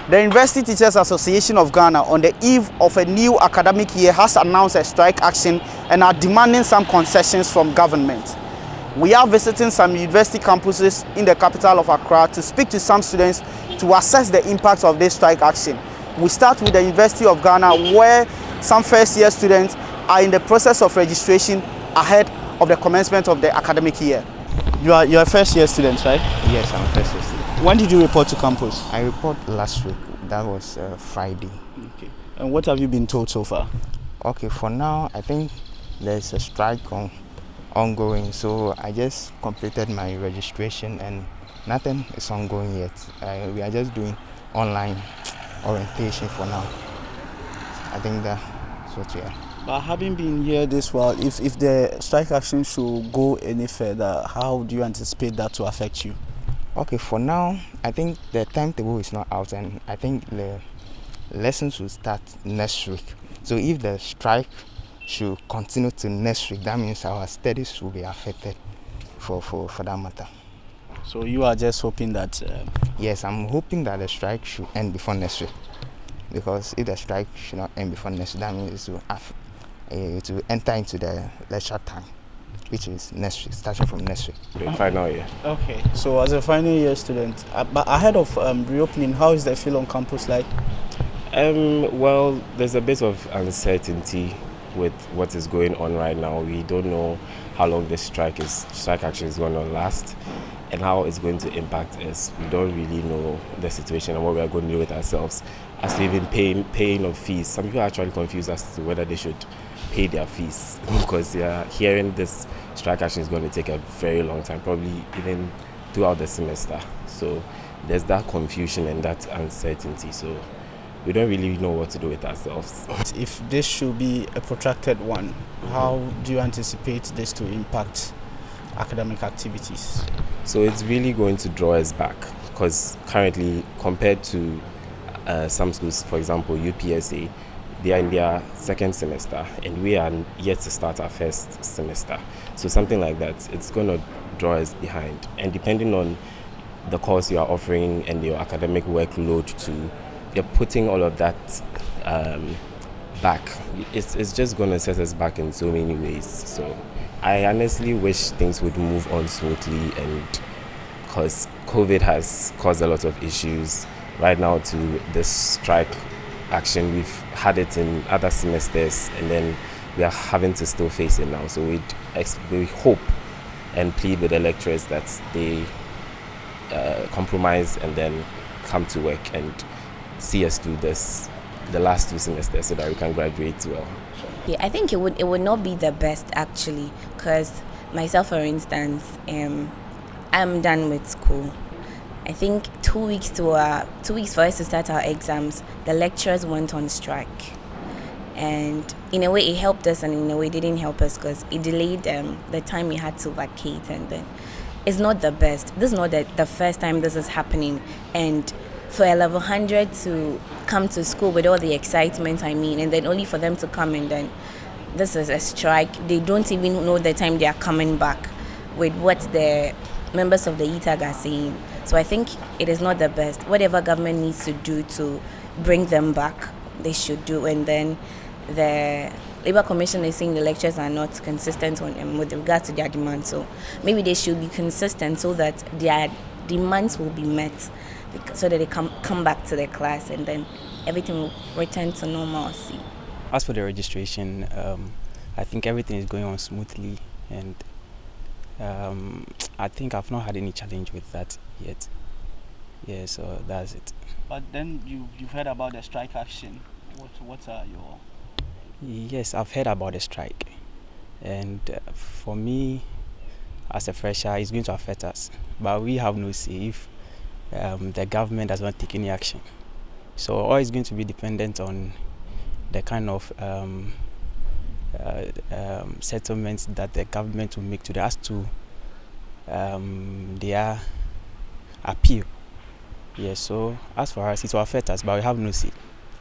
The University Teachers Association of Ghana, on the eve of a new academic year, has announced a strike action and are demanding some concessions from government. We are visiting some university campuses in the capital of Accra to speak to some students to assess the impact of this strike action. We start with the University of Ghana, where some first-year students are in the process of registration ahead of the commencement of the academic year. You are a first-year student, right? Yes, I'm a first-year student. When did you report to campus? I reported last week. That was Friday. Okay. And what have you been told so far? Okay, for now, I think there's a strike ongoing. So I just completed my registration and nothing is ongoing yet. We are just doing online orientation for now. I think that's what we are. But having been here this while, if the strike action should go any further, how do you anticipate that to affect you? Okay, for now, I think the timetable is not out and I think the lessons will start next week. So if the strike should continue to next week, that means our studies will be affected for that matter. So you are just hoping that... Yes, I'm hoping that the strike should end before next week. Because if the strike should not end before next week, that means it will enter into the lecture time, which is next week, starting from next week. The final year. Okay, so as a final year student, but ahead of reopening, how is the feel on campus like? Well, there's a bit of uncertainty with what is going on right now. We don't know how long this strike action is going to last and how it's going to impact us. We don't really know the situation and what we are going to do with ourselves. As to even paying of fees, some people are actually confused as to whether they should pay their fees because they are hearing this strike action is going to take a very long time, probably even throughout the semester. So there's that confusion and that uncertainty. So we don't really know what to do with ourselves. If this should be a protracted one, how do you anticipate this to impact academic activities? So it's really going to draw us back because currently, compared to some schools, for example, UPSA, they are in their second semester and we are yet to start our first semester. So something like that, it's going to draw us behind. And depending on the course you are offering and your academic workload too, you're putting all of that back. It's just going to set us back in so many ways. So I honestly wish things would move on smoothly, and because COVID has caused a lot of issues right now to this strike action. We've had it in other semesters and then we are having to still face it now. So we hope and plead with the lecturers that they compromise and then come to work and see us through the last 2 semesters so that we can graduate well. Yeah, I think it would not be the best actually, because myself, for instance, I'm done with school. I think 2 weeks for us to start our exams, the lecturers went on strike. And in a way it helped us and in a way it didn't help us because it delayed the time we had to vacate, and then it's not the best. This is not the first time this is happening, and for a level 100 to come to school with all the excitement, and then only for them to come and then this is a strike. They don't even know the time they are coming back with what the members of the ETAG are saying. So I think it is not the best. Whatever government needs to do to bring them back, they should do. And then the Labour Commission is saying the lectures are not consistent with regards to their demands. So maybe they should be consistent so that their demands will be met, so that they come back to their class and then everything will return to normalcy. As for the registration, I think everything is going on smoothly, and I think I've not had any challenge with that yet. Yeah, so that's it. But then you've heard about the strike action. What are your... Yes, I've heard about the strike, and for me as a fresher, it's going to affect us, but we have no say if the government does not take any action. So all is going to be dependent on the kind of settlements that the government will make to as to their appeal. Yes, so as for us, it will affect us, but we have no say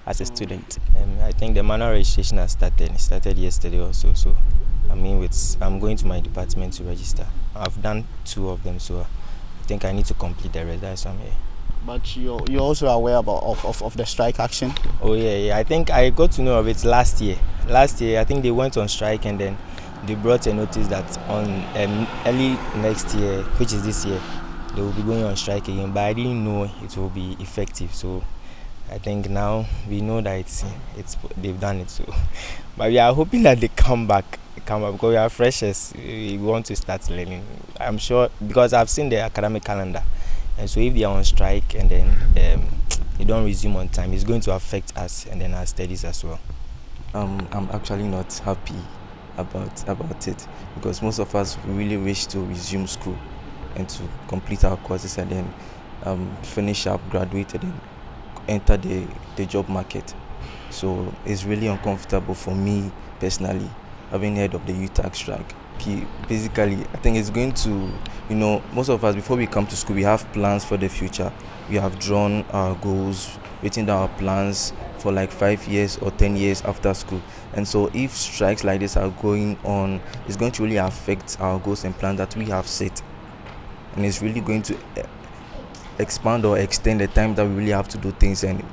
as a student. I think the manual registration has started. It started yesterday also. So I'm going to my department to register. I've done 2 of them, so I think I need to complete the rest. That's why I'm here. But you're also aware of the strike action? Oh yeah. I think I got to know of it last year. Last year, I think they went on strike and then they brought a notice that on early next year, which is this year, they will be going on strike again. But I didn't know it will be effective. So I think now we know that they've done it. So, but we are hoping that they come back because we are freshers. We want to start learning. I'm sure because I've seen the academic calendar. And so if they are on strike and then they don't resume on time, it's going to affect us and then our studies as well. I'm actually not happy about it because most of us really wish to resume school and to complete our courses and then finish up, graduate, and then enter the job market. So it's really uncomfortable for me personally, having heard of the UTAG strike. Basically, I think it's going to, most of us, before we come to school, we have plans for the future. We have drawn our goals, written down our plans for like 5 years or 10 years after school. And so if strikes like this are going on, it's going to really affect our goals and plans that we have set. And it's really going to expand or extend the time that we really have to do things, and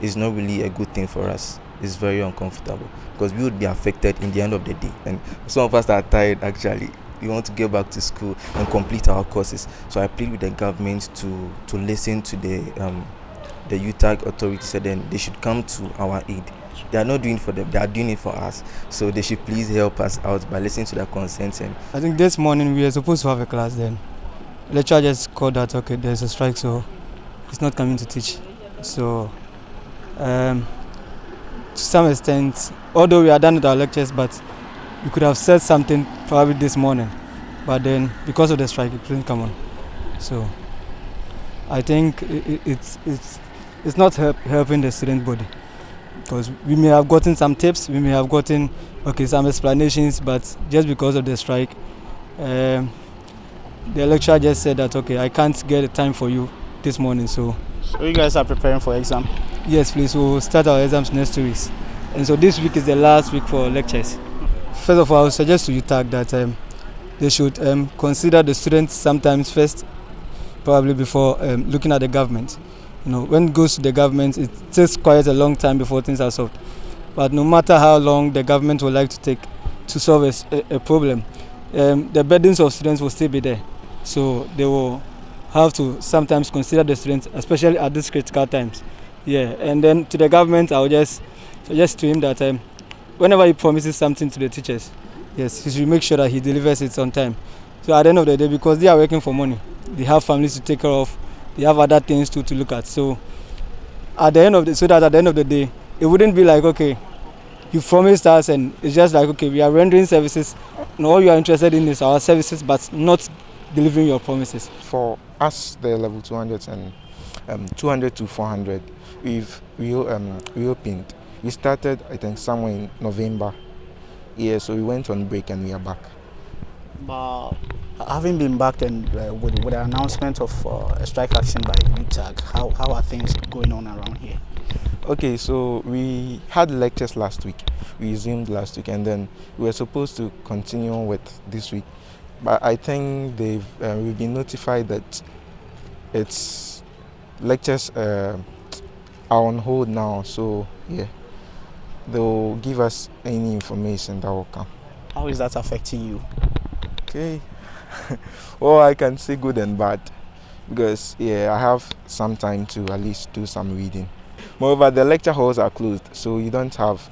it's not really a good thing for us. It's very uncomfortable because we would be affected in the end of the day, and some of us are tired actually. We want to get back to school and complete our courses. So I plead with the government to listen to the UTAG authorities, and then they should come to our aid. They are not doing it for them, they are doing it for us. So they should please help us out by listening to their concerns. And I think this morning we were supposed to have a class, then the lecturer just called that okay, there's a strike, so he's not coming to teach. So to some extent, although we are done with our lectures, but we could have said something probably this morning, but then because of the strike it couldn't come on. So I think it's not helping the student body, because we may have gotten some tips, we may have gotten some explanations, but just because of the strike, the lecturer just said that I can't get a time for you this morning. So you guys are preparing for exam? Yes, please. We'll start our exams next 2 weeks, and so this week is the last week for lectures. First of all, I would suggest to UTAG that they should consider the students sometimes first, probably before looking at the government. When it goes to the government, it takes quite a long time before things are solved. But no matter how long the government would like to take to solve a problem, the burdens of students will still be there. So they will have to sometimes consider the students, especially at these critical times. Yeah, and then to the government, I would just suggest to him that whenever he promises something to the teachers, yes, he should make sure that he delivers it on time. So at the end of the day, because they are working for money, they have families to take care of, they have other things to look at. So at the end of the day, it wouldn't be like, you promised us, and it's just like, we are rendering services, and all you are interested in is our services, but not delivering your promises. For us, the level 200 and 200 to 400, we've reopened. We started, I think, somewhere in November. Yeah, so we went on break and we are back. But having been back and with the announcement of a strike action by UTAG, how are things going on around here? Okay, so we had lectures last week. We resumed last week, and then we were supposed to continue with this week. But I think we've been notified that its lectures are on hold now. So yeah, they'll give us any information that will come. How is that affecting you? Okay. Well, I can say good and bad, because I have some time to at least do some reading. Moreover, the lecture halls are closed, so you don't have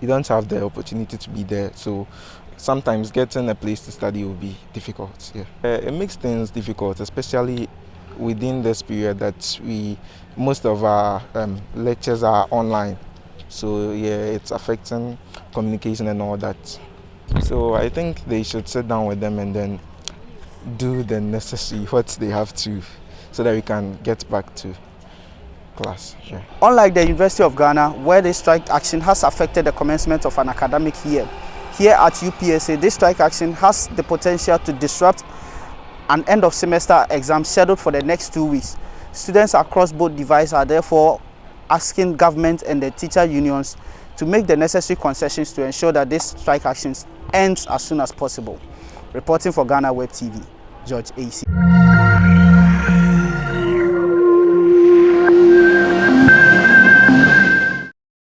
the opportunity to be there. So sometimes getting a place to study will be difficult. Yeah, it makes things difficult, especially within this period that most of our lectures are online. So yeah, it's affecting communication and all that. So I think they should sit down with them and then do the necessary what they have to, so that we can get back to class. Yeah. Unlike the University of Ghana, where the strike action has affected the commencement of an academic year, here at UPSA, this strike action has the potential to disrupt an end of semester exam scheduled for the next 2 weeks. Students across both devices are therefore asking government and the teacher unions to make the necessary concessions to ensure that this strike action ends as soon as possible. Reporting for Ghana Web TV, George AC.